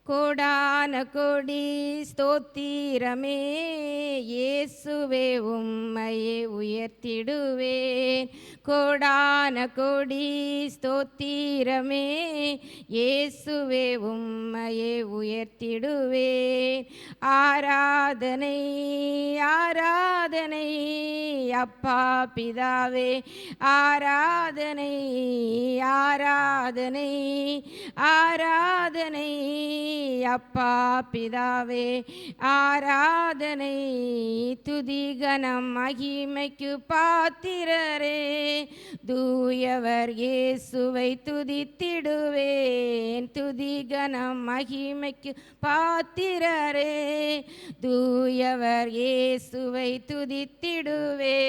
கோடான கோடி ஸ்தோத்திரமே இயேசுவே உம்மையே உயர்த்திடுவேன். கோடான கோடி ஸ்தோத்திரமே இயேசுவே உம்மையே உயர்த்திடுவேன். ஆராதனை ஆராதனை அப்பா பிதாவே, ஆராதனை ஆராதனை ஆராதனை அப்பா பிதாவே, ஆராதனை துதி கனம் மகிமைக்கு பாத்திரரே. தூயவர் இயேசுவை துதித்திடுவேன். துதி கனம் மகிமைக்கு பாத்திரரே. தூயவர் இயேசுவை துதித்திடுவேன்.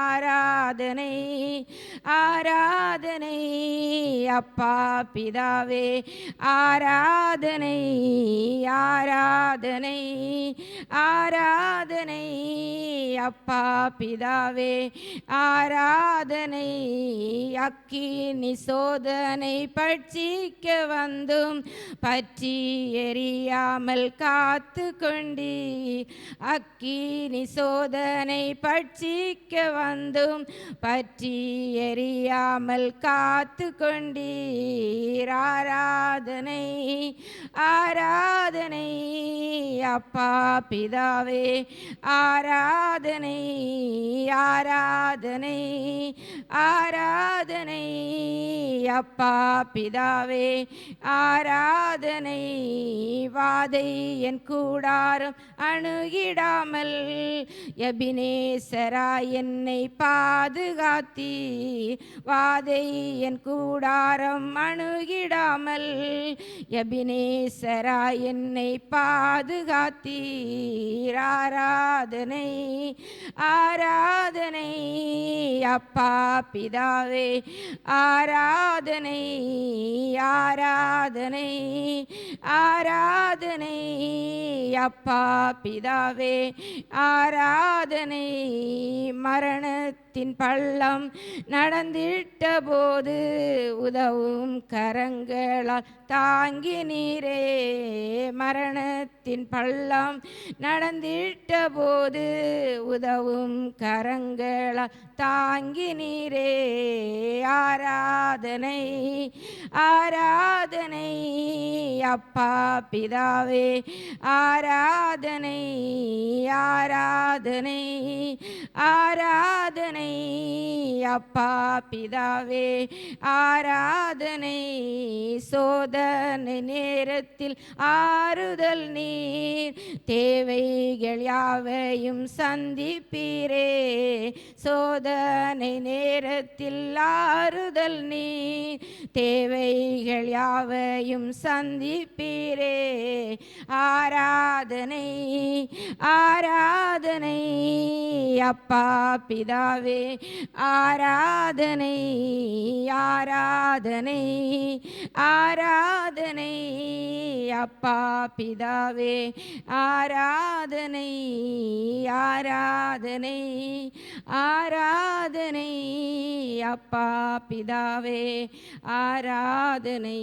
ஆராதனை ஆராதனை அப்பா பிதாவே, ஆராதனை ஆராதனை ஆராதனை அப்பா பிதாவே, ஆராதனை. அக்கினி சோதனை பட்சிக்க வந்தும் பற்றி எரியாமல் காத்து கொண்டி. அக்கினி சோதனை பட்சிக்க வந்தும் பற்றி எரியாமல் காத்து கொண்டீர். ஆராதனை ஆராதனை அப்பா பிதாவே, ஆராதனை ஆராதனை ஆராதனை அப்பா பிதாவே, ஆராதனை. வாதை என் கூடாரம் அணுகிடாமல் எபினேசரா என்னை பாதுகாத்தி. வாதை என் கூடாரம் அணுகிடாமல் எபினேசரா என்னை பாதுகாத்தீர். ஆராதனை ஆராதனை அப்பா பிதாவே, ஆராதனை ஆராதனை ஆராதனை அப்பா பிதாவே, ஆராதனை. மரணத்தின் பள்ளம் நடந்திட்ட போது உதவும் கரங்களால் தாங்கி நீரே. மரணத்தின் பள்ளம் நடந்திட்ட போது உதவும் கரங்களால் தாங்கி நீரே. ஆராதனை ஆராதனை அப்பா பிதாவே, ஆராதனை ஆராதனை ஆராதனை அப்பா பிதாவே, ஆராதனை. சோதனை நேரத்தில் ஆறுதல் நீர், தேவைகள் யாவையும் சந்திப்பீரே. சோதனை நேரத்தில் ஆறுதல் நீர், தேவைகள் யாவையும் சந்திப்பீரே. ஆராதனை ஆராதனை அப்பா பிதாவே, ஆராதனை ஆராதனை ஆராதனை அப்பா பிதாவே, ஆராதனை ஆராதனை ஆராதனை அப்பா பிதாவே, ஆராதனை.